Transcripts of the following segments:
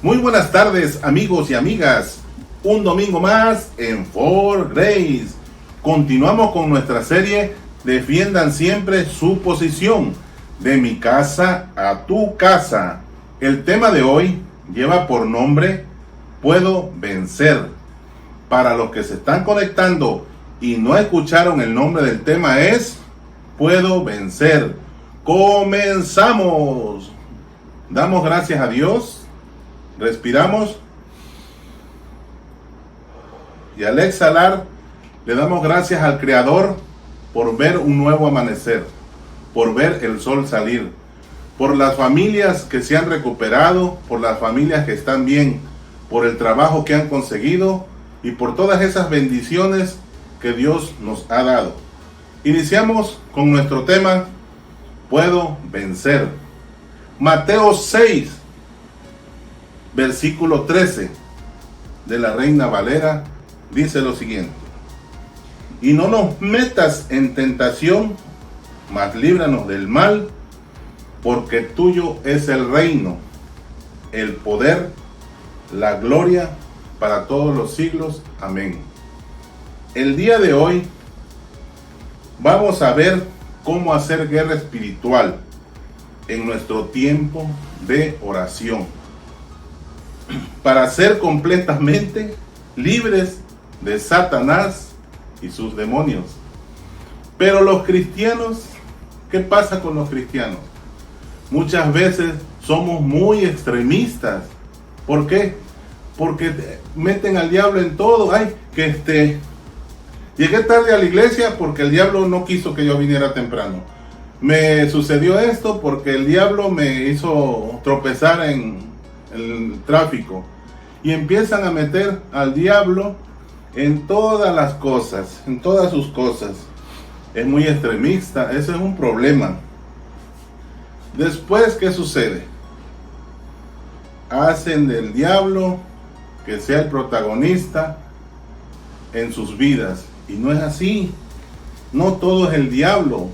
Muy buenas tardes, amigos y amigas. Un domingo más en For Grace. Continuamos con nuestra serie Defiendan siempre su posición. De mi casa a tu casa. El tema de hoy lleva por nombre Puedo vencer. Para los que se están conectando y no escucharon el nombre del tema es Puedo vencer. Comenzamos. Damos gracias a Dios. Respiramos y al exhalar le damos gracias al Creador por ver un nuevo amanecer, por ver el sol salir, por las familias que se han recuperado, por las familias que están bien, por el trabajo que han conseguido y por todas esas bendiciones que Dios nos ha dado. Iniciamos con nuestro tema, Puedo vencer. Mateo 6. Versículo 13 de la Reina Valera dice lo siguiente: y no nos metas en tentación, mas líbranos del mal, porque tuyo es el reino, el poder, la gloria para todos los siglos. Amén. El día de hoy vamos a ver cómo hacer guerra espiritual en nuestro tiempo de oración, para ser completamente libres de Satanás y sus demonios. Pero los cristianos, ¿qué pasa con los cristianos? Muchas veces somos muy extremistas. ¿Por qué? Porque meten al diablo en todo. Ay, llegué tarde a la iglesia porque el diablo no quiso que yo viniera temprano. Me sucedió esto porque el diablo me hizo tropezar en el tráfico, y empiezan a meter al diablo en todas las cosas, en todas sus cosas. Es muy extremista, eso es un problema. Después, ¿qué sucede? Hacen del diablo que sea el protagonista en sus vidas, y no es así. No todo es el diablo.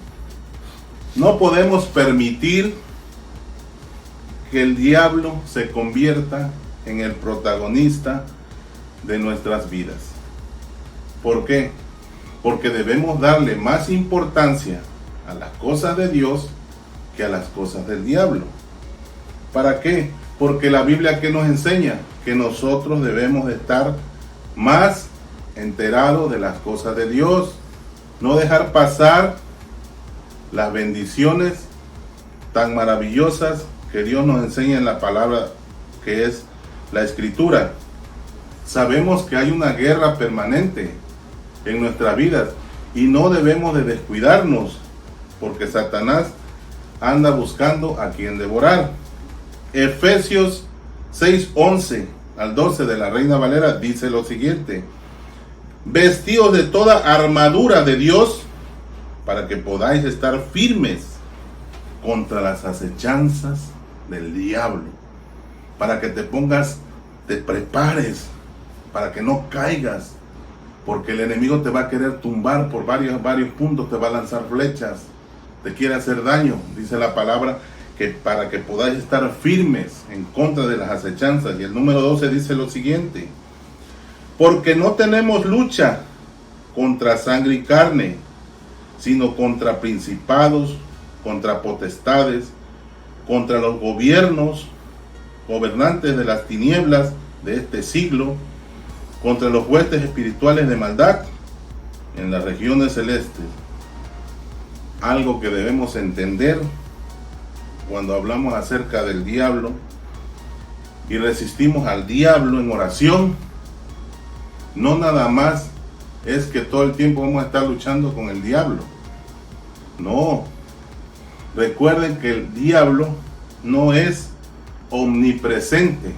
No podemos permitir que el diablo se convierta en el protagonista de nuestras vidas. ¿Por qué? Porque debemos darle más importancia a las cosas de Dios que a las cosas del diablo. ¿Para qué? Porque la Biblia, ¿qué nos enseña? Que nosotros debemos de estar más enterados de las cosas de Dios, no dejar pasar las bendiciones tan maravillosas que Dios nos enseña en la palabra, que es la Escritura. Sabemos que hay una guerra permanente en nuestras vidas y no debemos de descuidarnos, porque Satanás anda buscando a quien devorar. Efesios 6:11 al 12 de la Reina Valera dice lo siguiente: vestidos de toda armadura de Dios para que podáis estar firmes contra las acechanzas del diablo, para que te prepares, para que no caigas, porque el enemigo te va a querer tumbar por varios puntos, te va a lanzar flechas, te quiere hacer daño. Dice la palabra que para que podáis estar firmes en contra de las acechanzas. Y el número 12 dice lo siguiente: porque no tenemos lucha contra sangre y carne, sino contra principados, contra potestades, contra los gobernantes de las tinieblas de este siglo, contra los huestes espirituales de maldad en las regiones celestes. Algo que debemos entender cuando hablamos acerca del diablo y resistimos al diablo en oración, no nada más es que todo el tiempo vamos a estar luchando con el diablo. No. Recuerden que el diablo no es omnipresente.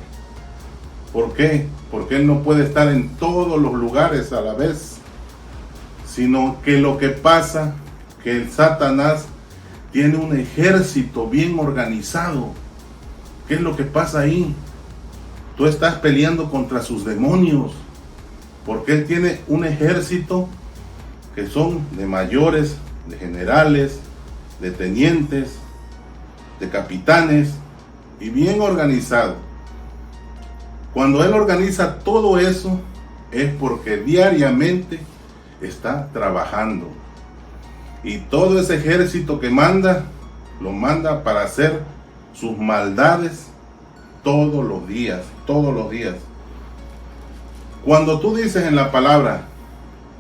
¿Por qué? Porque él no puede estar en todos los lugares a la vez, sino que lo que pasa, que el Satanás tiene un ejército bien organizado. ¿Qué es lo que pasa ahí? Tú estás peleando contra sus demonios, porque él tiene un ejército que son de mayores, de generales, de tenientes, de capitanes, y bien organizado. Cuando Él organiza todo eso, es porque diariamente está trabajando. Y todo ese ejército que manda, lo manda para hacer sus maldades todos los días, todos los días. Cuando tú dices en la palabra,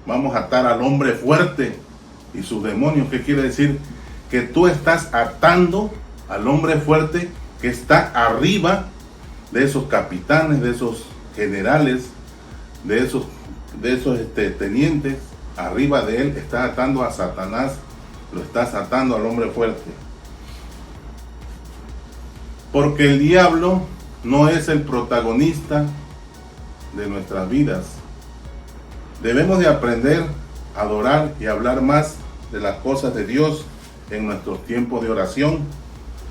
vamos a atar al hombre fuerte y sus demonios, ¿qué quiere decir? Que tú estás atando al hombre fuerte que está arriba de esos capitanes, de esos generales, de esos tenientes. Arriba de él estás atando a Satanás, lo estás atando al hombre fuerte. Porque el diablo no es el protagonista de nuestras vidas. Debemos de aprender a adorar y hablar más de las cosas de Dios en nuestros tiempos de oración,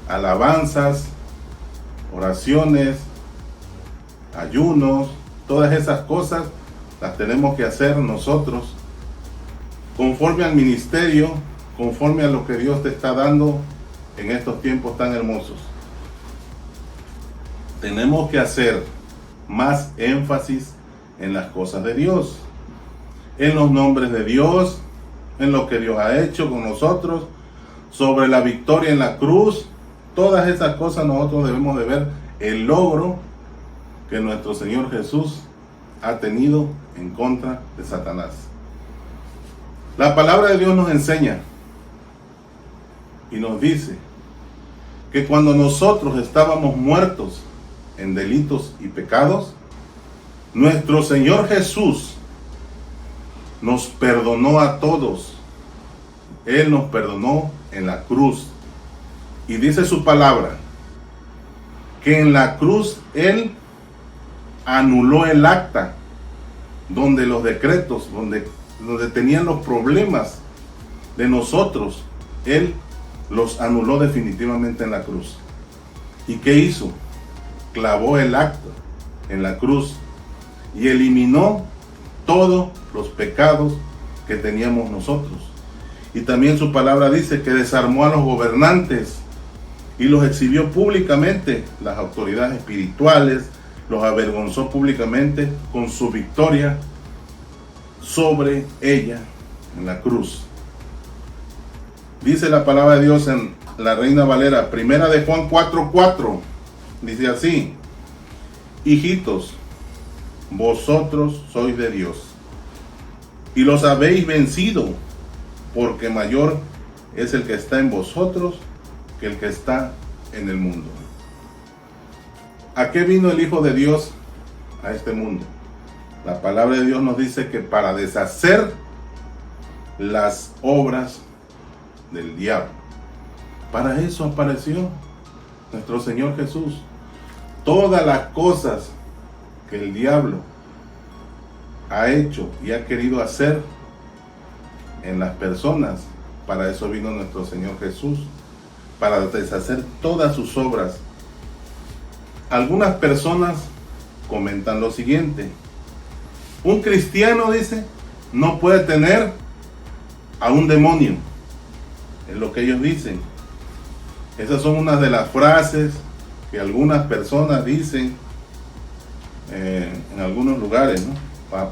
alabanzas, oraciones, ayunos, todas esas cosas las tenemos que hacer nosotros conforme al ministerio, conforme a lo que Dios te está dando en estos tiempos tan hermosos. Tenemos que hacer más énfasis en las cosas de Dios, en los nombres de Dios, en lo que Dios ha hecho con nosotros, sobre la victoria en la cruz. Todas esas cosas nosotros debemos de ver el logro que nuestro Señor Jesús ha tenido en contra de Satanás. La palabra de Dios nos enseña y nos dice que cuando nosotros estábamos muertos en delitos y pecados, nuestro Señor Jesús nos perdonó a todos. Él nos perdonó en la cruz. Y dice su palabra que en la cruz Él anuló el acta donde los decretos, donde tenían los problemas de nosotros, Él los anuló definitivamente en la cruz. ¿Y qué hizo? Clavó el acta en la cruz y eliminó todos los pecados que teníamos nosotros. Y también su palabra dice que desarmó a los gobernantes y los exhibió públicamente, las autoridades espirituales, los avergonzó públicamente con su victoria sobre ella en la cruz. Dice la palabra de Dios en la Reina Valera, primera de Juan 4:4, dice así: hijitos, vosotros sois de Dios y los habéis vencido, porque mayor es el que está en vosotros que el que está en el mundo. ¿A qué vino el Hijo de Dios a este mundo? La palabra de Dios nos dice que para deshacer las obras del diablo. Para eso apareció nuestro Señor Jesús. Todas las cosas que el diablo ha hecho y ha querido hacer en las personas, para eso vino nuestro Señor Jesús, para deshacer todas sus obras. Algunas personas comentan lo siguiente: un cristiano, dice, no puede tener a un demonio. Es lo que ellos dicen. Esas son unas de las frases que algunas personas dicen en algunos lugares, ¿no?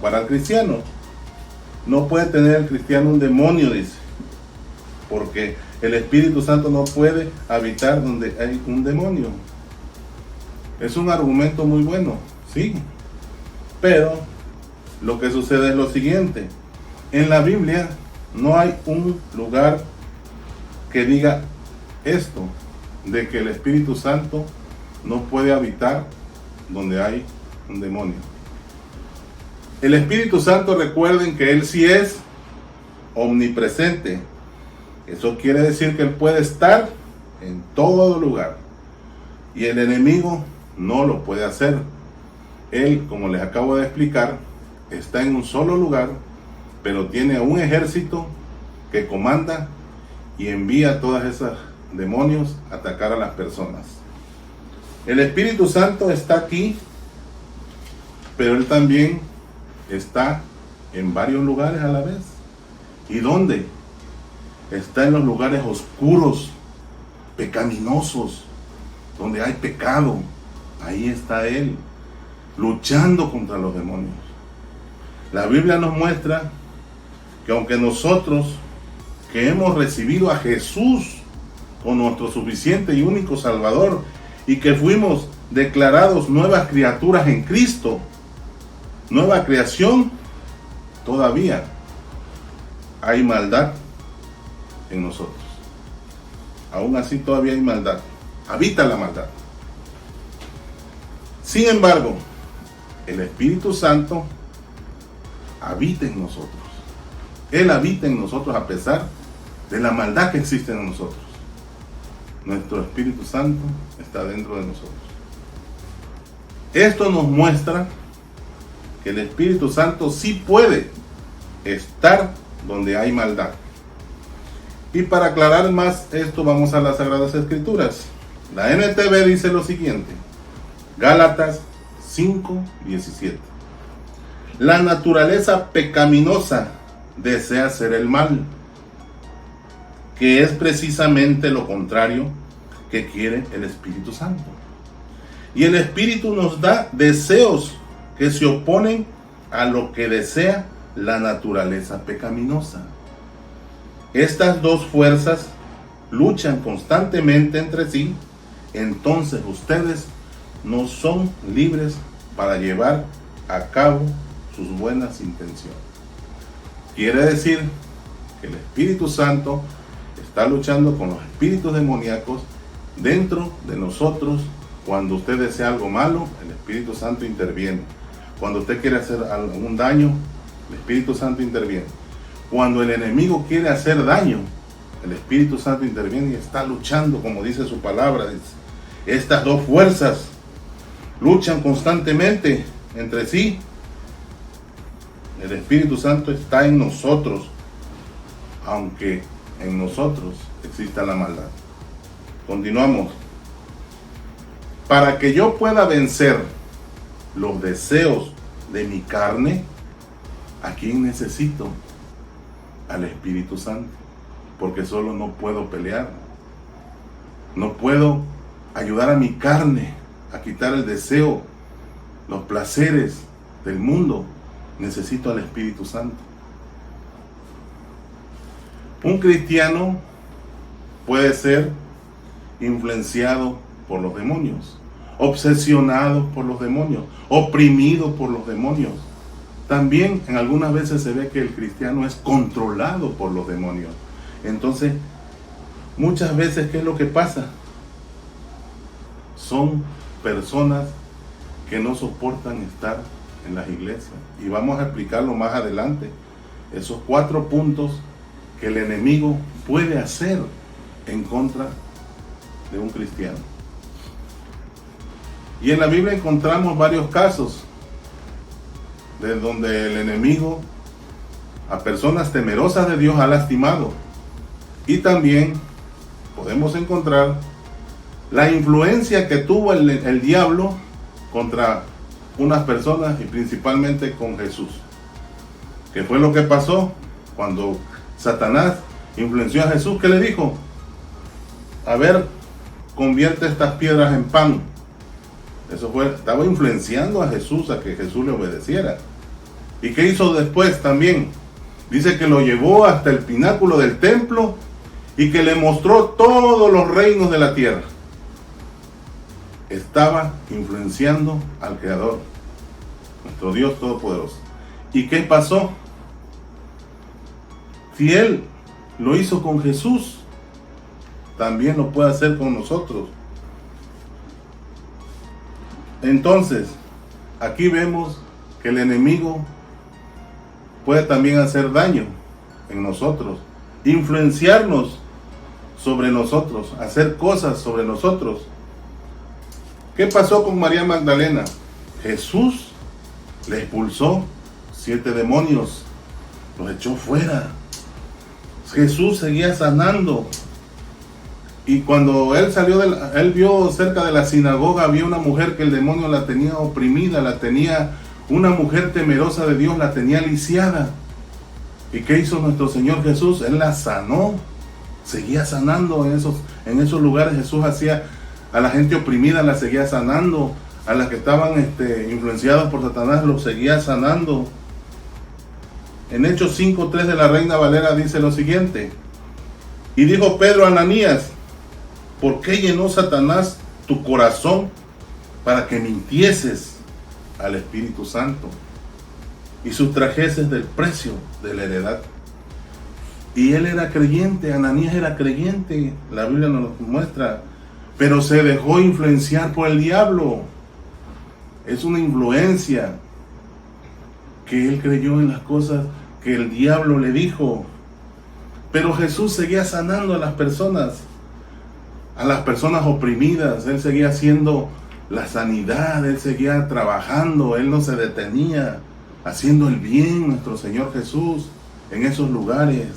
Para el cristiano. No puede tener el cristiano un demonio, dice, porque el Espíritu Santo no puede habitar donde hay un demonio. Es un argumento muy bueno, sí, pero lo que sucede es lo siguiente: en la Biblia no hay un lugar que diga esto, de que el Espíritu Santo no puede habitar donde hay un demonio. El Espíritu Santo, recuerden que Él sí es omnipresente. Eso quiere decir que Él puede estar en todo lugar y el enemigo no lo puede hacer. Él, como les acabo de explicar, está en un solo lugar, pero tiene un ejército que comanda y envía a todas esas demonios a atacar a las personas. El Espíritu Santo está aquí, pero Él también está en varios lugares a la vez. ¿Y dónde? Está en los lugares oscuros, pecaminosos, donde hay pecado. Ahí está Él. luchando contra los demonios. La Biblia nos muestra que aunque nosotros que hemos recibido a Jesús como nuestro suficiente y único Salvador y que fuimos declarados nuevas criaturas en Cristo, nueva creación, todavía hay maldad en nosotros. Aún así todavía hay maldad, habita la maldad. Sin embargo, el Espíritu Santo habita en nosotros. Él habita en nosotros a pesar de la maldad que existe en nosotros. Nuestro Espíritu Santo está dentro de nosotros. Esto nos muestra que el Espíritu Santo sí puede estar donde hay maldad. Y para aclarar más esto, vamos a las Sagradas Escrituras. La NTV dice lo siguiente: Gálatas 5:17. La naturaleza pecaminosa desea hacer el mal, que es precisamente lo contrario que quiere el Espíritu Santo. Y el Espíritu nos da deseos que se oponen a lo que desea la naturaleza pecaminosa. Estas dos fuerzas luchan constantemente entre sí, entonces ustedes no son libres para llevar a cabo sus buenas intenciones. Quiere decir que el Espíritu Santo está luchando con los espíritus demoníacos dentro de nosotros. Cuando usted desea algo malo, el Espíritu Santo interviene. Cuando usted quiere hacer algún daño, el Espíritu Santo interviene. Cuando el enemigo quiere hacer daño, el Espíritu Santo interviene y está luchando, como dice su palabra. Estas dos fuerzas luchan constantemente entre sí. El Espíritu Santo está en nosotros, aunque en nosotros exista la maldad. Continuamos. Para que yo pueda vencer los deseos de mi carne, ¿a quién necesito? Al Espíritu Santo, porque solo no puedo pelear. No puedo ayudar a mi carne a quitar el deseo, los placeres del mundo. Necesito al Espíritu Santo. Un cristiano puede ser influenciado por los demonios, obsesionado por los demonios, oprimido por los demonios. También en algunas veces se ve que el cristiano es controlado por los demonios. Entonces, muchas veces, ¿qué es lo que pasa? Son personas que no soportan estar en las iglesias. Y vamos a explicarlo más adelante. Esos 4 puntos que el enemigo puede hacer en contra de un cristiano. Y en la Biblia encontramos varios casos de donde el enemigo a personas temerosas de Dios ha lastimado. Y también podemos encontrar la influencia que tuvo el diablo contra unas personas y principalmente con Jesús. ¿Qué fue lo que pasó cuando Satanás influenció a Jesús? ¿Qué le dijo? A ver, convierte estas piedras en pan. Eso fue, estaba influenciando a Jesús a que Jesús le obedeciera. ¿Y qué hizo después también? Dice que lo llevó hasta el pináculo del templo y que le mostró todos los reinos de la tierra. Estaba influenciando al Creador, nuestro Dios Todopoderoso. ¿Y qué pasó? Si Él lo hizo con Jesús, también lo puede hacer con nosotros. Entonces, aquí vemos que el enemigo puede también hacer daño en nosotros, influenciarnos sobre nosotros, hacer cosas sobre nosotros. ¿Qué pasó con María Magdalena? Jesús le expulsó 7 demonios, los echó fuera. Jesús seguía sanando. Y cuando él salió, él vio cerca de la sinagoga, había una mujer que el demonio la tenía oprimida, una mujer temerosa de Dios, la tenía lisiada. ¿Y qué hizo nuestro Señor Jesús? Él la sanó, seguía sanando en esos lugares. Jesús hacía a la gente oprimida, la seguía sanando, a las que estaban influenciadas por Satanás, los seguía sanando. En Hechos 5:3 de la Reina Valera dice lo siguiente: y dijo Pedro a Ananías, ¿por qué llenó Satanás tu corazón para que mintieses al Espíritu Santo y sustrajeses del precio de la heredad? Y él era creyente, Ananías era creyente, la Biblia nos lo muestra, pero se dejó influenciar por el diablo. Es una influencia que él creyó en las cosas que el diablo le dijo. Pero Jesús seguía sanando a las personas oprimidas. Él seguía haciendo la sanidad, Él seguía trabajando, Él no se detenía, haciendo el bien, nuestro Señor Jesús, en esos lugares.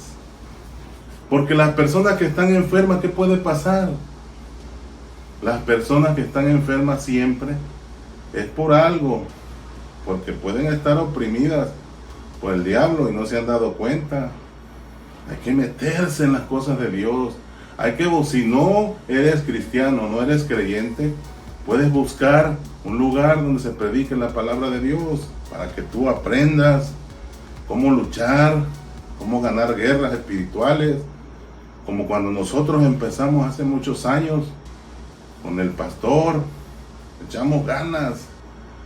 Porque las personas que están enfermas, ¿qué puede pasar? Las personas que están enfermas siempre es por algo, porque pueden estar oprimidas por el diablo y no se han dado cuenta. Hay que meterse en las cosas de Dios. Si no eres cristiano, no eres creyente, puedes buscar un lugar donde se predique la palabra de Dios para que tú aprendas cómo luchar, cómo ganar guerras espirituales, como cuando nosotros empezamos hace muchos años con el pastor. Echamos ganas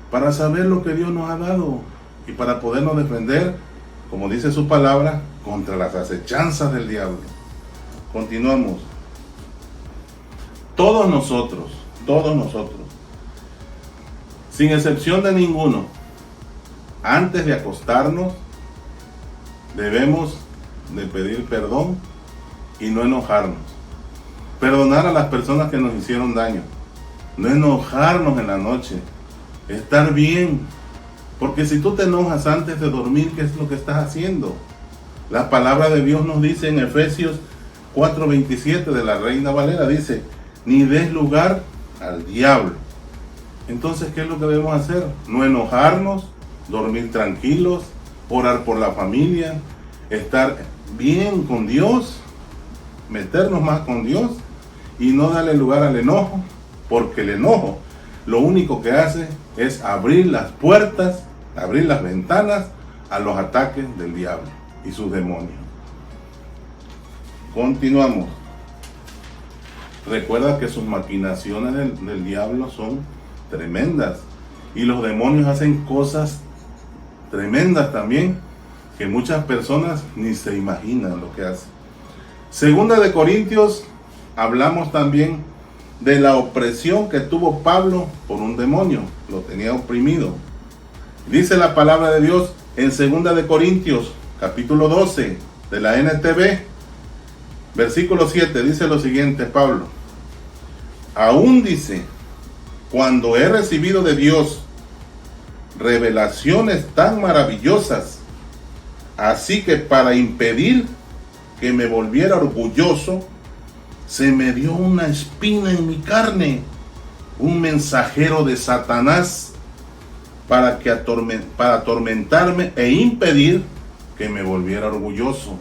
para saber lo que Dios nos ha dado y para podernos defender, como dice su palabra, contra las acechanzas del diablo. Continuamos. Todos nosotros, sin excepción de ninguno, antes de acostarnos, debemos de pedir perdón y no enojarnos. Perdonar a las personas que nos hicieron daño. No enojarnos en la noche. Estar bien. Porque si tú te enojas antes de dormir, ¿qué es lo que estás haciendo? La palabra de Dios nos dice en Efesios 4:27 de la Reina Valera, dice, ni des lugar al diablo. Entonces, ¿qué es lo que debemos hacer? No enojarnos, dormir tranquilos, orar por la familia, estar bien con Dios, meternos más con Dios y no darle lugar al enojo, porque el enojo lo único que hace es abrir las puertas, abrir las ventanas a los ataques del diablo y sus demonios. Continuamos. Recuerda que sus maquinaciones del diablo son tremendas y los demonios hacen cosas tremendas también que muchas personas ni se imaginan lo que hacen. Segunda de Corintios, hablamos también de la opresión que tuvo Pablo por un demonio, lo tenía oprimido. Dice la palabra de Dios en Segunda de Corintios, capítulo 12 de la NTV, versículo 7, dice lo siguiente Pablo: aún dice, cuando he recibido de Dios revelaciones tan maravillosas, así que para impedir que me volviera orgulloso, se me dio una espina en mi carne, un mensajero de Satanás, para atormentarme e impedir que me volviera orgulloso.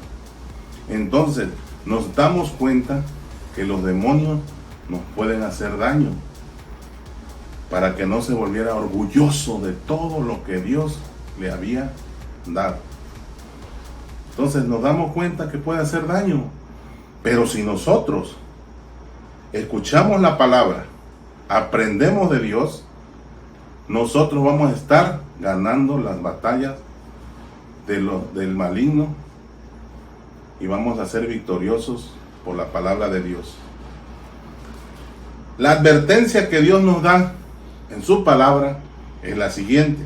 Entonces, nos damos cuenta que los demonios nos pueden hacer daño, para que no se volviera orgulloso de todo lo que Dios le había dado. Entonces nos damos cuenta que puede hacer daño. Pero si nosotros escuchamos la palabra, aprendemos de Dios, nosotros vamos a estar ganando las batallas del maligno y vamos a ser victoriosos por la palabra de Dios. La advertencia que Dios nos da en su palabra es la siguiente.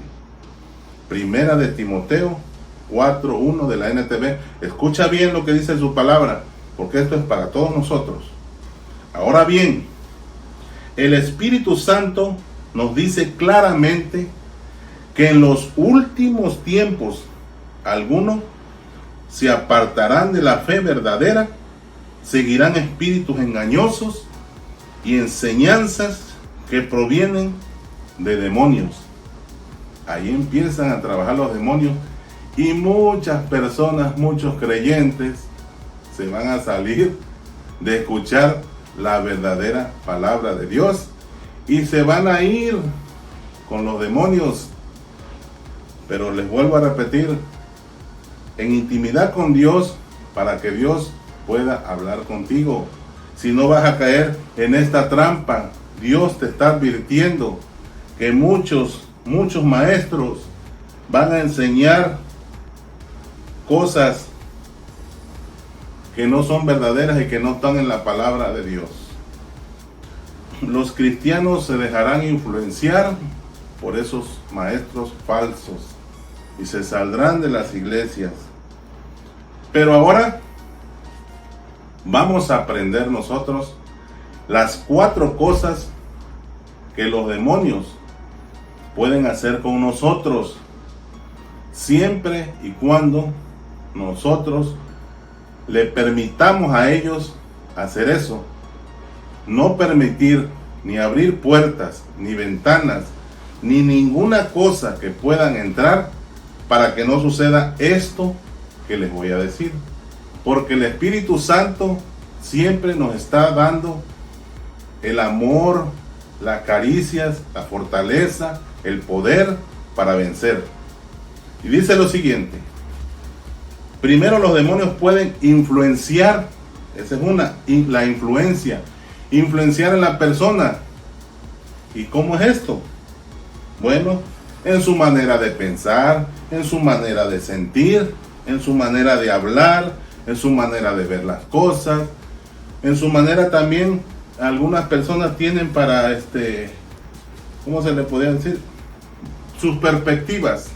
Primera de Timoteo 4:1 de la NTV. Escucha bien lo que dice su palabra, porque esto es para todos nosotros. Ahora bien, el Espíritu Santo nos dice claramente que en los últimos tiempos algunos se apartarán de la fe verdadera, seguirán espíritus engañosos y enseñanzas que provienen de demonios. Ahí empiezan a trabajar los demonios y muchas personas, muchos creyentes se van a salir de escuchar la verdadera palabra de Dios y se van a ir con los demonios. Pero les vuelvo a repetir, en intimidad con Dios, para que Dios pueda hablar contigo. Si no vas a caer en esta trampa, Dios te está advirtiendo que muchos maestros van a enseñar cosas que no son verdaderas y que no están en la palabra de Dios. Los cristianos se dejarán influenciar por esos maestros falsos y se saldrán de las iglesias. Pero ahora vamos a aprender nosotros las 4 cosas que los demonios pueden hacer con nosotros, siempre y cuando nosotros le permitamos a ellos hacer eso. No permitir ni abrir puertas, ni ventanas, ni ninguna cosa que puedan entrar para que no suceda esto que les voy a decir. Porque el Espíritu Santo siempre nos está dando el amor, las caricias, la fortaleza, el poder para vencer. Y dice lo siguiente: primero, los demonios pueden influenciar. Esa es la influencia. Influenciar en la persona. ¿Y cómo es esto? Bueno, en su manera de pensar, en su manera de sentir, en su manera de hablar, en su manera de ver las cosas, en su manera también. Algunas personas tienen para ¿cómo se le podría decir? Sus perspectivas.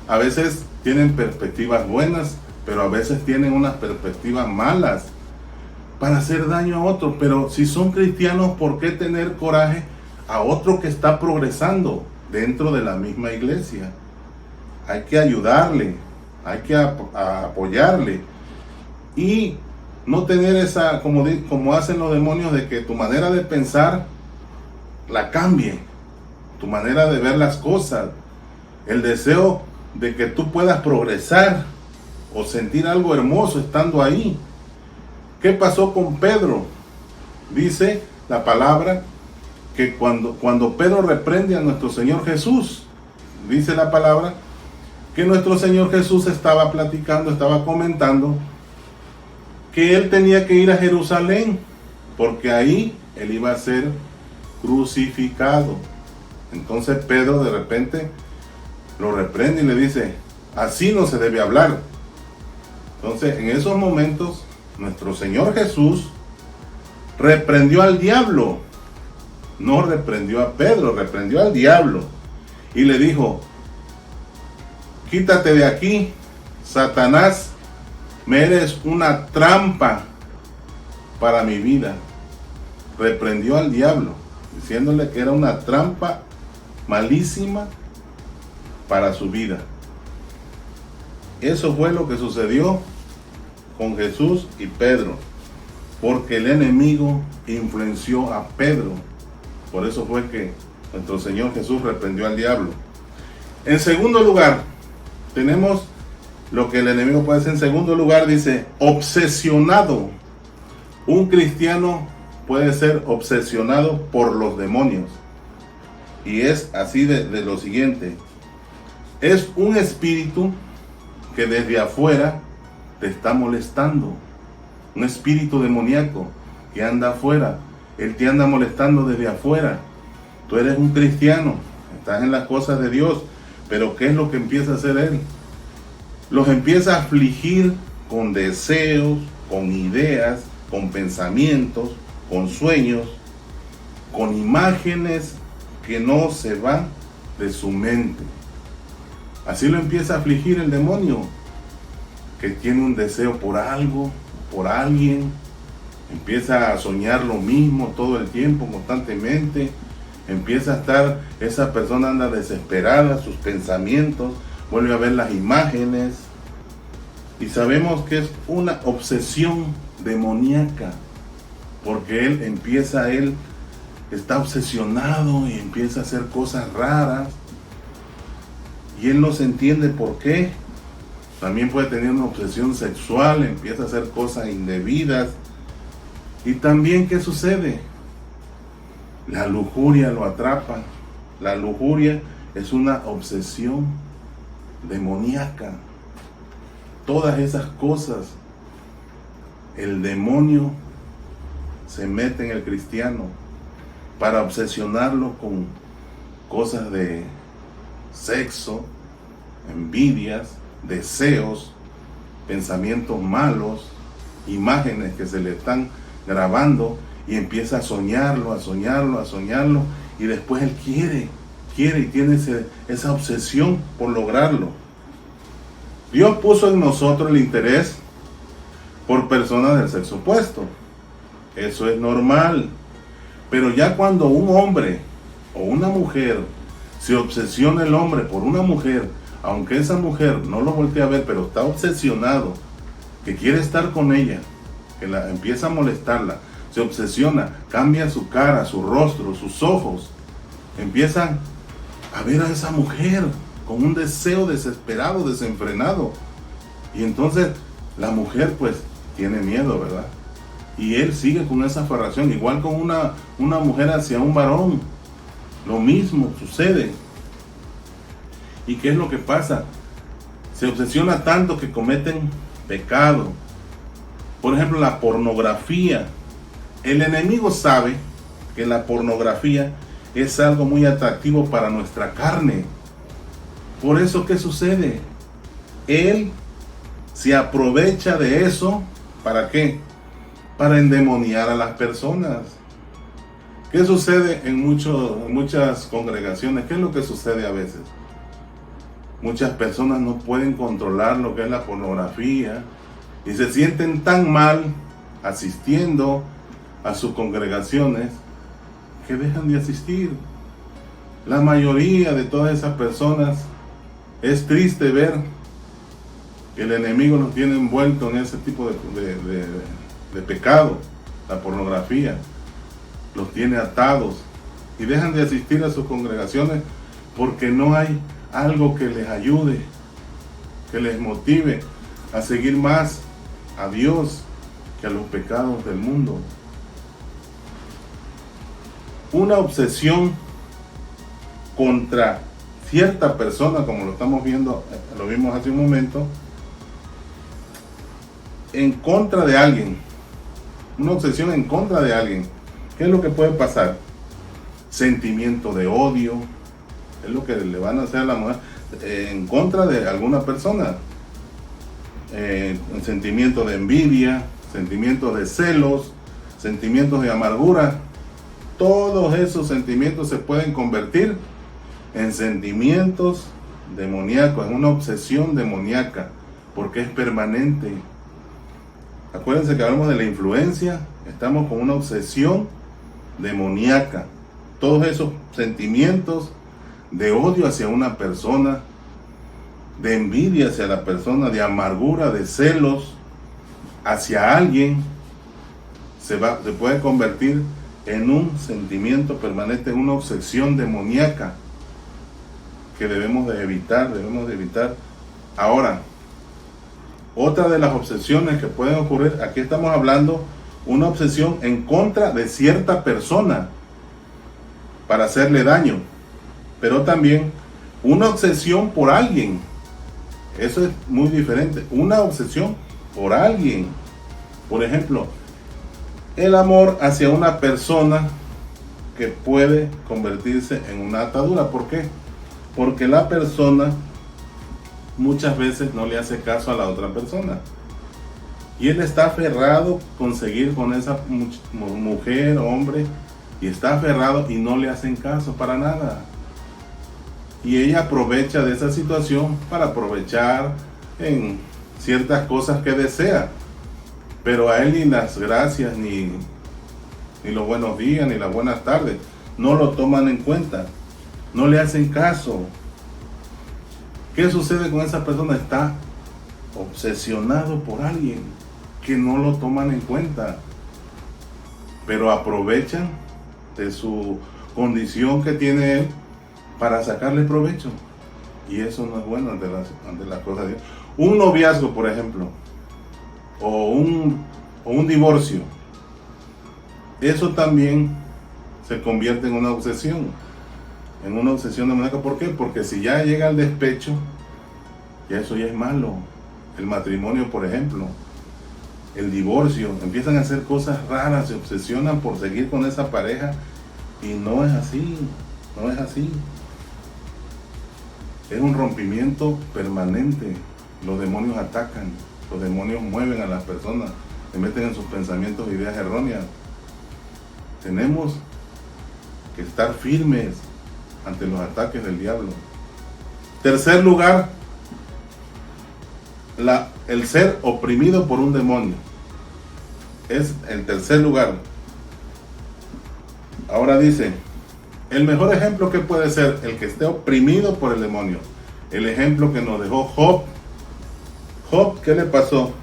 A veces tienen perspectivas buenas, pero a veces tienen unas perspectivas malas para hacer daño a otros. Pero si son cristianos, ¿por qué tener coraje a otro que está progresando dentro de la misma iglesia? Hay que ayudarle, hay que apoyarle y no tener esa, como hacen los demonios, de que tu manera de pensar la cambie, tu manera de ver las cosas, el deseo de que tú puedas progresar o sentir algo hermoso estando ahí. ¿Qué pasó con Pedro? Dice la palabra que cuando Pedro reprende a nuestro Señor Jesús, dice la palabra que nuestro Señor Jesús estaba platicando, estaba comentando que él tenía que ir a Jerusalén, porque ahí él iba a ser crucificado. Entonces Pedro de repente lo reprende y le dice: así no se debe hablar. Entonces en esos momentos nuestro Señor Jesús reprendió al diablo. No reprendió a Pedro, reprendió al diablo y le dijo: quítate de aquí, Satanás, me eres una trampa para mi vida. Reprendió al diablo, diciéndole que era una trampa malísima para su vida. Eso fue lo que sucedió con Jesús y Pedro, porque el enemigo influenció a Pedro. Por eso fue que nuestro Señor Jesús reprendió al diablo. En segundo lugar, tenemos lo que el enemigo puede hacer. En segundo lugar, dice obsesionado. Un cristiano puede ser obsesionado por los demonios. Y es así de lo siguiente: es un espíritu que desde afuera te está molestando. Un espíritu demoníaco que anda afuera. Él te anda molestando desde afuera. Tú eres un cristiano, estás en las cosas de Dios, pero ¿qué es lo que empieza a hacer él? Los empieza a afligir con deseos, con ideas, con pensamientos, con sueños, con imágenes que no se van de su mente. Así lo empieza a afligir el demonio, que tiene un deseo por algo, por alguien. Empieza a soñar lo mismo todo el tiempo, constantemente. Empieza a estar, esa persona anda desesperada, sus pensamientos, vuelve a ver las imágenes. Y sabemos que es una obsesión demoníaca, porque él está obsesionado y empieza a hacer cosas raras. Y él no se entiende por qué. También puede tener una obsesión sexual, empieza a hacer cosas indebidas. Y también, ¿qué sucede? La lujuria lo atrapa La lujuria es una obsesión demoníaca. Todas esas cosas, el demonio se mete en el cristiano para obsesionarlo con cosas de sexo, envidias, deseos, pensamientos malos, imágenes que se le están grabando, y empieza a soñarlo, y después él quiere y tiene esa obsesión por lograrlo. Dios puso en nosotros el interés por personas del sexo opuesto. Eso es normal. Pero ya cuando un hombre o una mujer se obsesiona, el hombre por una mujer, aunque esa mujer no lo voltee a ver, pero está obsesionado, que quiere estar con ella, que la empieza a molestarla, se obsesiona, cambia su cara, su rostro, sus ojos, empiezan a ver a esa mujer con un deseo desesperado, desenfrenado. Y entonces la mujer pues tiene miedo, ¿verdad? Y él sigue con esa aferración, igual con una mujer hacia un varón. Lo mismo sucede. ¿Y qué es lo que pasa? Se obsesiona tanto que cometen pecado. Por ejemplo, la pornografía. El enemigo sabe que la pornografía es algo muy atractivo para nuestra carne. Por eso, ¿qué sucede? Él se aprovecha de eso. ¿Para qué? Para endemoniar a las personas. ¿Qué sucede en muchas congregaciones? ¿Qué es lo que sucede a veces? Muchas personas no pueden controlar lo que es la pornografía y se sienten tan mal asistiendo a sus congregaciones que dejan de asistir. La mayoría de todas esas personas, es triste ver que el enemigo nos tiene envuelto en ese tipo de pecado. La pornografía los tiene atados y dejan de asistir a sus congregaciones porque no hay algo que les ayude, que les motive a seguir más a Dios que a los pecados del mundo. Una obsesión contra cierta persona, como lo estamos viendo, lo vimos hace un momento, en contra de alguien, una obsesión en contra de alguien. ¿Qué es lo que puede pasar? Sentimiento de odio, es lo que le van a hacer a la mujer en contra de alguna persona. Sentimiento de envidia, sentimientos de celos, sentimientos de amargura. Todos esos sentimientos se pueden convertir en sentimientos demoníacos, en una obsesión demoníaca, porque es permanente. Acuérdense que hablamos de la influencia, estamos con una obsesión demoníaca. Todos esos sentimientos de odio hacia una persona, de envidia hacia la persona, de amargura, de celos hacia alguien, se puede convertir en un sentimiento permanente, en una obsesión demoníaca que debemos de evitar. Ahora, otra de las obsesiones que pueden ocurrir, aquí estamos hablando una obsesión en contra de cierta persona para hacerle daño, pero también una obsesión por alguien. Eso es muy diferente. Una obsesión por alguien. Por ejemplo, el amor hacia una persona que puede convertirse en una atadura. ¿Por qué? Porque la persona muchas veces no le hace caso a la otra persona. Y él está aferrado con seguir con esa mujer o hombre. Y está aferrado y no le hacen caso para nada. Y ella aprovecha de esa situación para aprovechar en ciertas cosas que desea. Pero a él ni las gracias, ni los buenos días, ni las buenas tardes, no lo toman en cuenta. No le hacen caso. ¿Qué sucede con esa persona? Está obsesionado por alguien que no lo toman en cuenta. Pero aprovechan de su condición que tiene él para sacarle provecho. Y eso no es bueno ante las cosas de Dios. Un noviazgo, por ejemplo, o un divorcio, eso también se convierte en una obsesión. en una obsesión demoníaca. ¿Por qué? Porque si ya llega al despecho, ya eso ya es malo. El matrimonio, por ejemplo, el divorcio, empiezan a hacer cosas raras, se obsesionan por seguir con esa pareja y no es así, no es así. Es un rompimiento permanente. Los demonios atacan, los demonios mueven a las personas, se meten en sus pensamientos e ideas erróneas. Tenemos que estar firmes ante los ataques del diablo. Tercer lugar, el ser oprimido por un demonio. Es el tercer lugar. Ahora dice, el mejor ejemplo que puede ser el que esté oprimido por el demonio. El ejemplo que nos dejó Job. Job, ¿qué le pasó?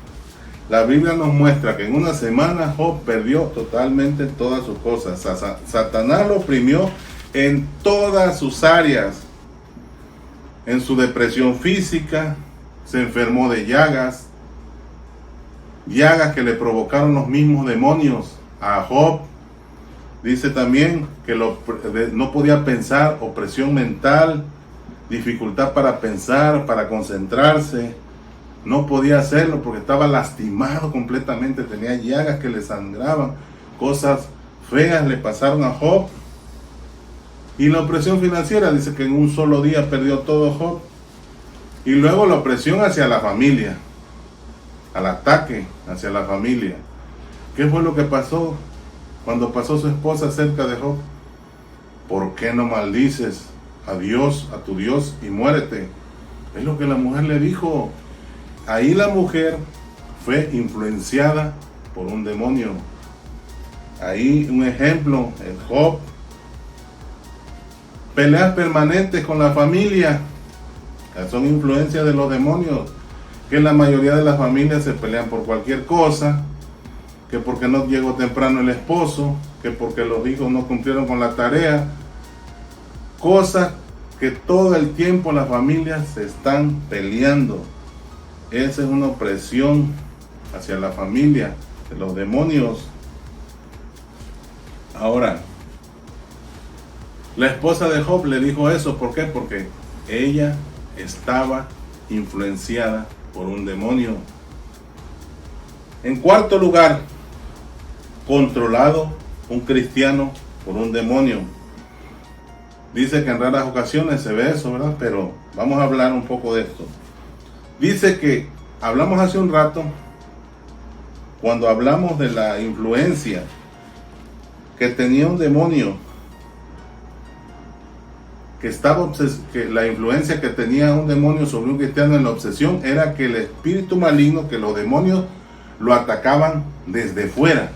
La Biblia nos muestra que en una semana Job perdió totalmente todas sus cosas. Satanás lo oprimió en todas sus áreas. En su depresión física, se enfermó de llagas que le provocaron los mismos demonios a Job. Dice también que no podía pensar, opresión mental, dificultad para pensar, para concentrarse. No podía hacerlo porque estaba lastimado completamente, tenía llagas que le sangraban, cosas feas le pasaron a Job. Y la opresión financiera, dice que en un solo día perdió todo Job. Y luego la opresión hacia la familia, al ataque hacia la familia. ¿Qué fue lo que pasó cuando pasó su esposa cerca de Job? ¿Por qué no maldices a Dios, a tu Dios, y muérete? Es lo que la mujer le dijo. Ahí la mujer fue influenciada por un demonio. Ahí un ejemplo, el Job. Peleas permanentes con la familia, son influencias de los demonios. Que la mayoría de las familias se pelean por cualquier cosa, que porque no llegó temprano el esposo, que porque los hijos no cumplieron con la tarea. Cosas que todo el tiempo las familias se están peleando. Esa es una opresión hacia la familia de los demonios. Ahora, la esposa de Job le dijo eso. ¿Por qué? Porque ella estaba influenciada por un demonio. En cuarto lugar, controlado un cristiano por un demonio. Dice que en raras ocasiones se ve eso, ¿verdad? Pero vamos a hablar un poco de esto. Dice que, hablamos hace un rato, cuando hablamos de la influencia que tenía un demonio, que la influencia que tenía un demonio sobre un cristiano en la obsesión era que el espíritu maligno, que los demonios lo atacaban desde fuera,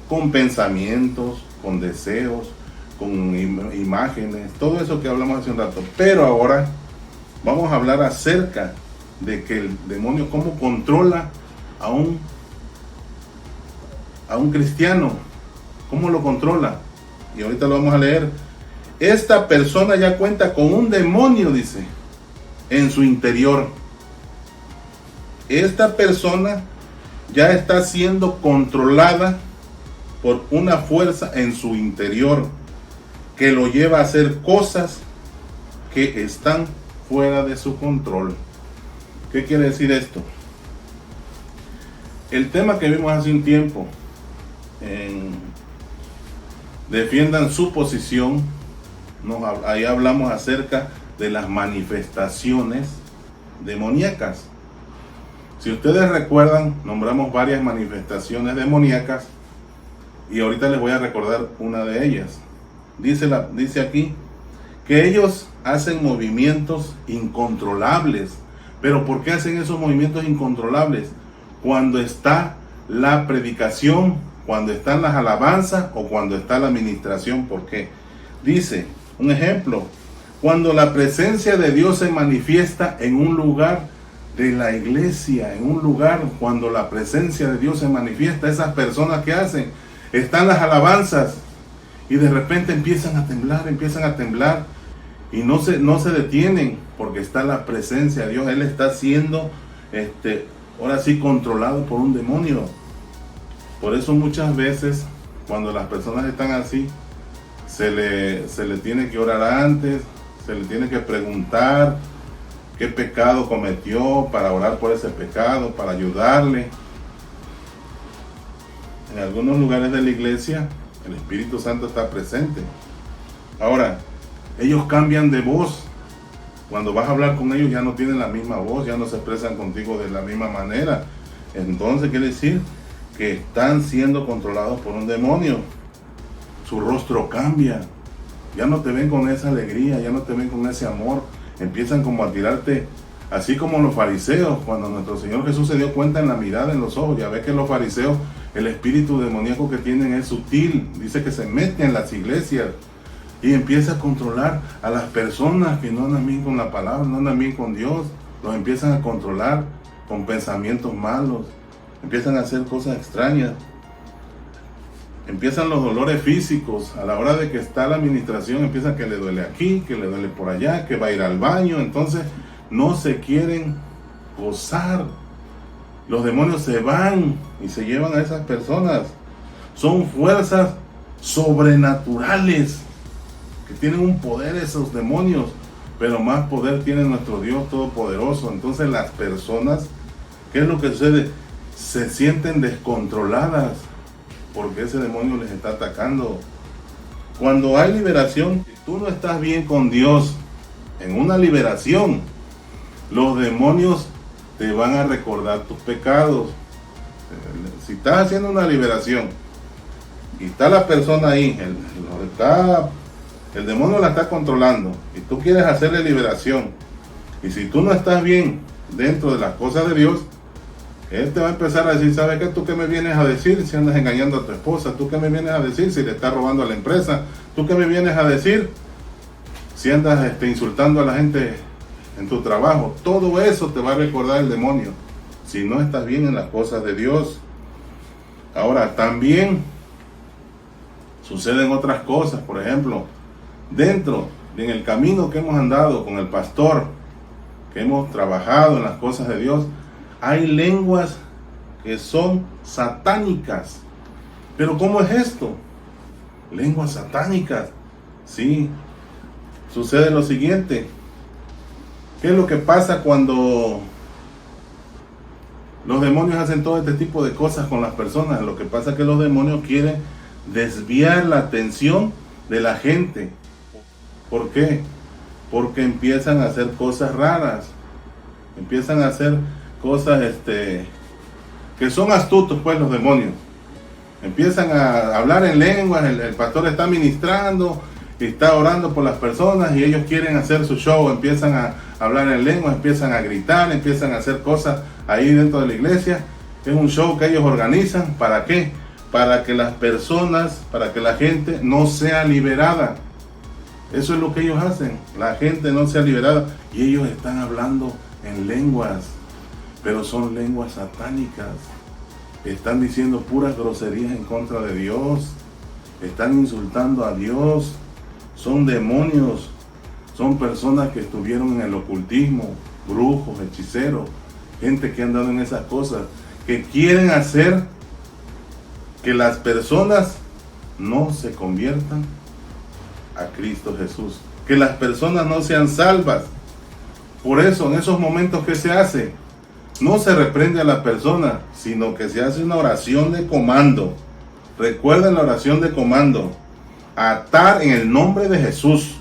con pensamientos, con deseos, con imágenes, todo eso que hablamos hace un rato. Pero ahora vamos a hablar acerca de que el demonio cómo controla a un cristiano, cómo lo controla. Y ahorita lo vamos a leer. Esta persona ya cuenta con un demonio, dice, en su interior. Esta persona ya está siendo controlada por una fuerza en su interior que lo lleva a hacer cosas que están fuera de su control. ¿Qué quiere decir esto? El tema que vimos hace un tiempo en Defiendan su posición, ahí hablamos acerca de las manifestaciones demoníacas. Si ustedes recuerdan, nombramos varias manifestaciones demoníacas y ahorita les voy a recordar una de ellas. Dice aquí que ellos hacen movimientos incontrolables. ¿Pero por qué hacen esos movimientos incontrolables? Cuando está la predicación, cuando están las alabanzas o cuando está la administración. ¿Por qué? Dice, un ejemplo, cuando la presencia de Dios se manifiesta en un lugar de la iglesia, en un lugar, cuando la presencia de Dios se manifiesta, esas personas que hacen, están las alabanzas y de repente empiezan a temblar y no se detienen porque está la presencia de Dios. Él está siendo, ahora sí, controlado por un demonio. Por eso muchas veces, cuando las personas están así, se le tiene que orar antes, se le tiene que preguntar qué pecado cometió para orar por ese pecado, para ayudarle. En algunos lugares de la iglesia el Espíritu Santo está presente. Ahora, ellos cambian de voz. Cuando vas a hablar con ellos ya no tienen la misma voz, ya no se expresan contigo de la misma manera. Entonces quiere decir que están siendo controlados por un demonio. Su rostro cambia. Ya no te ven con esa alegría, ya no te ven con ese amor. Empiezan como a tirarte, así como los fariseos, cuando nuestro Señor Jesús se dio cuenta en la mirada, en los ojos. Ya ves que los fariseos, el espíritu demoníaco que tienen es sutil. Dice que se mete en las iglesias y empieza a controlar a las personas que no andan bien con la palabra, no andan bien con Dios. Los empiezan a controlar con pensamientos malos. Empiezan a hacer cosas extrañas. Empiezan los dolores físicos. A la hora de que está la administración, empieza que le duele aquí, que le duele por allá, que va a ir al baño. Entonces no se quieren gozar. Los demonios se van y se llevan a esas personas. Son fuerzas sobrenaturales que tienen un poder esos demonios, pero más poder tiene nuestro Dios Todopoderoso. Entonces las personas, ¿qué es lo que sucede? Se sienten descontroladas porque ese demonio les está atacando. Cuando hay liberación, si tú no estás bien con Dios, en una liberación, los demonios te van a recordar tus pecados. Si estás haciendo una liberación y está la persona ahí, el demonio la está controlando y tú quieres hacerle liberación, y si tú no estás bien dentro de las cosas de Dios, él te va a empezar a decir: ¿sabes qué? ¿Tú qué me vienes a decir si andas engañando a tu esposa? ¿Tú qué me vienes a decir si le estás robando a la empresa? ¿Tú qué me vienes a decir si andas insultando a la gente en tu trabajo? Todo eso te va a recordar el demonio si no estás bien en las cosas de Dios. Ahora, también suceden otras cosas. Por ejemplo, dentro en el camino que hemos andado con el pastor, que hemos trabajado en las cosas de Dios, hay lenguas que son satánicas. Pero ¿cómo es esto? Lenguas satánicas. Sí, sucede lo siguiente. ¿Qué es lo que pasa cuando los demonios hacen todo este tipo de cosas con las personas? Lo que pasa es que los demonios quieren desviar la atención de la gente. ¿Por qué? Porque empiezan a hacer cosas raras. Empiezan a hacer cosas que son astutos, pues, los demonios. Empiezan a hablar en lenguas. El pastor está ministrando y está orando por las personas y ellos quieren hacer su show. Empiezan a hablar en lenguas, empiezan a gritar, empiezan a hacer cosas ahí dentro de la iglesia. Es un show que ellos organizan. ¿Para qué? Para que las personas, para que la gente no sea liberada. Eso es lo que ellos hacen. La gente no sea liberada y ellos están hablando en lenguas, pero son lenguas satánicas. Están diciendo puras groserías en contra de Dios. Están insultando a Dios. Son demonios. Son personas que estuvieron en el ocultismo, brujos, hechiceros, gente que han andado en esas cosas, que quieren hacer que las personas no se conviertan a Cristo Jesús, que las personas no sean salvas. Por eso, en esos momentos, ¿qué se hace? No se reprende a la persona, sino que se hace una oración de comando. Recuerden la oración de comando: atar en el nombre de Jesús.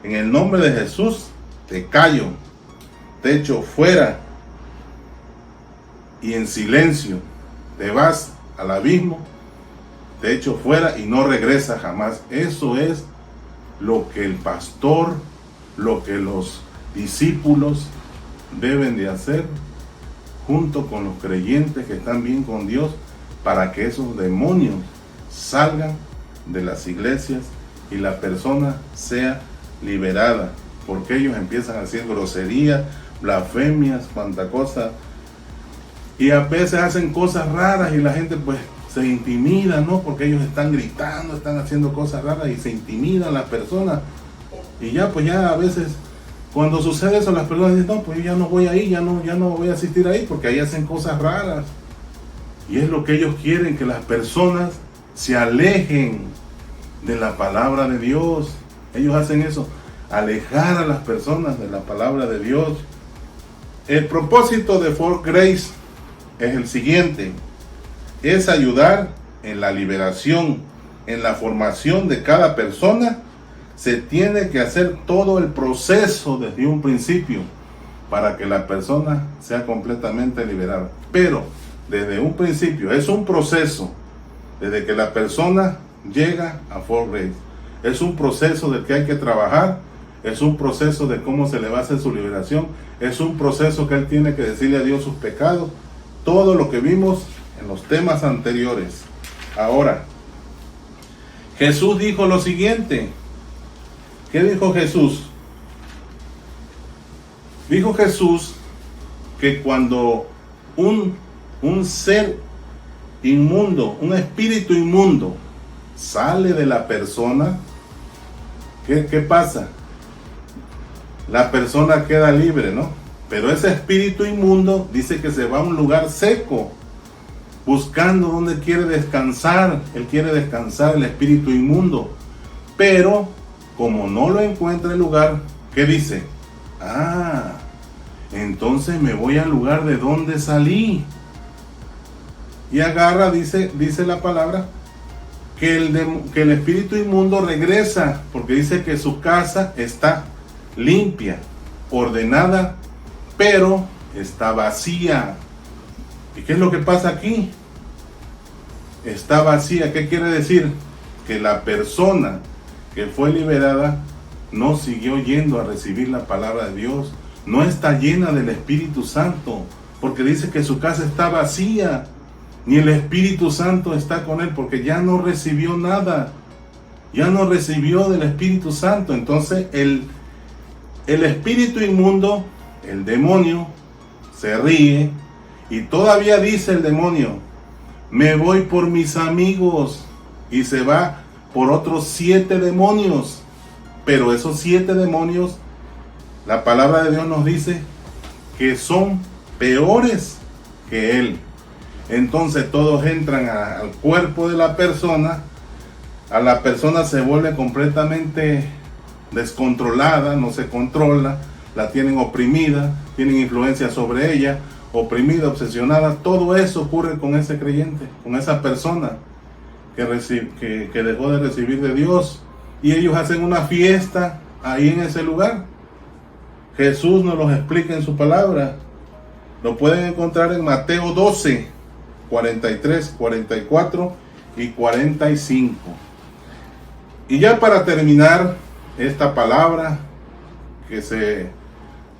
En el nombre de Jesús te callo, te echo fuera, y en silencio te vas al abismo, te echo fuera y no regresas jamás. Eso es lo que el pastor, lo que los discípulos deben de hacer junto con los creyentes que están bien con Dios, para que esos demonios salgan de las iglesias y la persona sea liberada, porque ellos empiezan a hacer groserías, blasfemias, cuanta cosa, y a veces hacen cosas raras y la gente pues se intimida, ¿no? Porque ellos están gritando, están haciendo cosas raras y se intimidan las personas. Y ya pues ya a veces cuando sucede eso, las personas dicen: no, pues yo ya no voy ahí, ya no voy a asistir ahí, porque ahí hacen cosas raras. Y es lo que ellos quieren, que las personas se alejen de la palabra de Dios. Ellos hacen eso, alejar a las personas de la palabra de Dios. El propósito de For Grace es el siguiente: es ayudar en la liberación, en la formación de cada persona. Se tiene que hacer todo el proceso desde un principio para que la persona sea completamente liberada. Pero desde un principio es un proceso, desde que la persona llega a For Grace. Es un proceso del que hay que trabajar, es un proceso de cómo se le va a hacer su liberación, es un proceso que él tiene que decirle a Dios sus pecados, todo lo que vimos en los temas anteriores. Ahora, Jesús dijo lo siguiente. ¿Qué dijo Jesús? Dijo Jesús que cuando un ser inmundo, un espíritu inmundo, sale de la persona, ¿qué pasa? La persona queda libre, ¿no? Pero ese espíritu inmundo dice que se va a un lugar seco, buscando donde quiere descansar. Él quiere descansar, el espíritu inmundo. Pero como no lo encuentra el lugar, ¿qué dice? Entonces me voy al lugar de donde salí. Y agarra, dice la palabra, que el espíritu inmundo regresa, porque dice que su casa está limpia, ordenada, pero está vacía. ¿Y qué es lo que pasa aquí? Está vacía. ¿Qué quiere decir? Que la persona que fue liberada no siguió yendo a recibir la palabra de Dios, no está llena del Espíritu Santo, porque dice que su casa está vacía, ni el Espíritu Santo está con él, porque ya no recibió nada, ya no recibió del Espíritu Santo. Entonces el espíritu inmundo, el demonio, se ríe y todavía dice el demonio: me voy por mis amigos, y se va por otros 7 demonios. Pero esos 7 demonios, la palabra de Dios nos dice que son peores que él. Entonces todos entran al cuerpo de la persona. A la persona se vuelve completamente descontrolada, no se controla, la tienen oprimida, tienen influencia sobre ella, oprimida, obsesionada. Todo eso ocurre con ese creyente, con esa persona que dejó de recibir de Dios, y ellos hacen una fiesta ahí en ese lugar. Jesús nos los explica en su palabra. Lo pueden encontrar en Mateo 12, 43, 44 y 45. Y ya para terminar esta palabra que se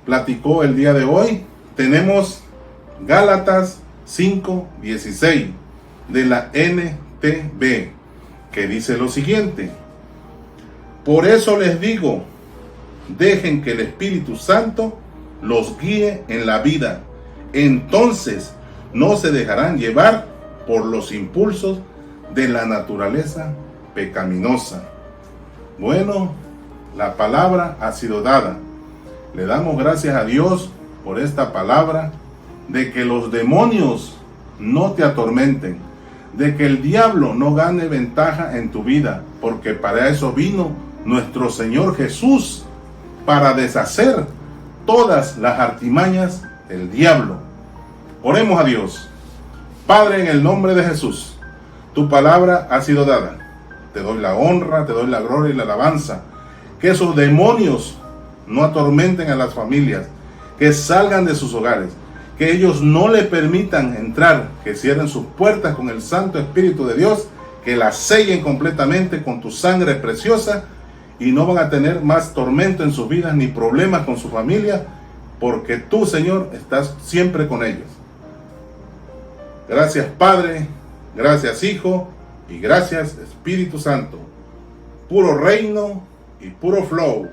platicó el día de hoy, tenemos Gálatas 5, 16 de la NTV, que dice lo siguiente: por eso les digo, dejen que el Espíritu Santo los guíe en la vida. Entonces no se dejarán llevar por los impulsos de la naturaleza pecaminosa. Bueno, la palabra ha sido dada. Le damos gracias a Dios por esta palabra, de que los demonios no te atormenten, de que el diablo no gane ventaja en tu vida, porque para eso vino nuestro Señor Jesús, para deshacer todas las artimañas del diablo. Oremos a Dios. Padre, en el nombre de Jesús, tu palabra ha sido dada. Te doy la honra, te doy la gloria y la alabanza. Que esos demonios no atormenten a las familias, que salgan de sus hogares, que ellos no le permitan entrar, que cierren sus puertas con el Santo Espíritu de Dios, que las sellen completamente con tu sangre preciosa, y no van a tener más tormento en sus vidas ni problemas con su familia, porque tú, Señor, estás siempre con ellos. Gracias, Padre, gracias, Hijo, y gracias, Espíritu Santo. Puro reino y puro flow.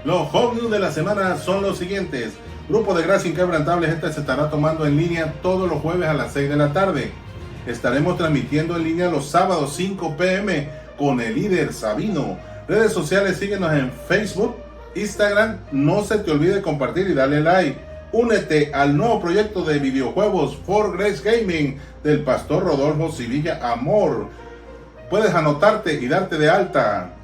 Los home news de la semana son los siguientes. Grupo de Gracia Inquebrantables, se estará tomando en línea todos los jueves a las 6 de la tarde. Estaremos transmitiendo en línea los sábados 5 p.m. con el líder Sabino. Redes sociales, síguenos en Facebook, Instagram. No se te olvide compartir y darle like. Únete al nuevo proyecto de videojuegos For Grace Gaming del pastor Rodolfo Sevilla Amor. Puedes anotarte y darte de alta.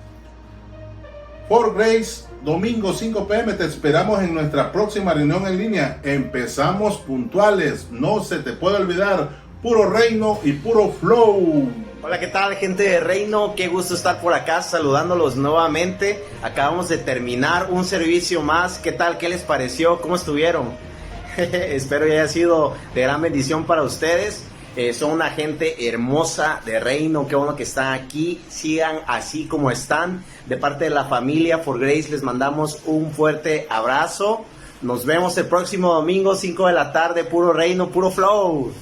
For Grace, domingo 5 p.m. te esperamos en nuestra próxima reunión en línea. Empezamos puntuales, no se te puede olvidar. Puro reino y puro flow. Hola, ¿qué tal, gente de Reino? Qué gusto estar por acá saludándolos nuevamente. Acabamos de terminar un servicio más. ¿Qué tal? ¿Qué les pareció? ¿Cómo estuvieron? Espero que haya sido de gran bendición para ustedes. Son una gente hermosa de Reino. Qué bueno que están aquí. Sigan así como están. De parte de la familia For Grace les mandamos un fuerte abrazo. Nos vemos el próximo domingo 5 de la tarde. Puro reino, puro flow.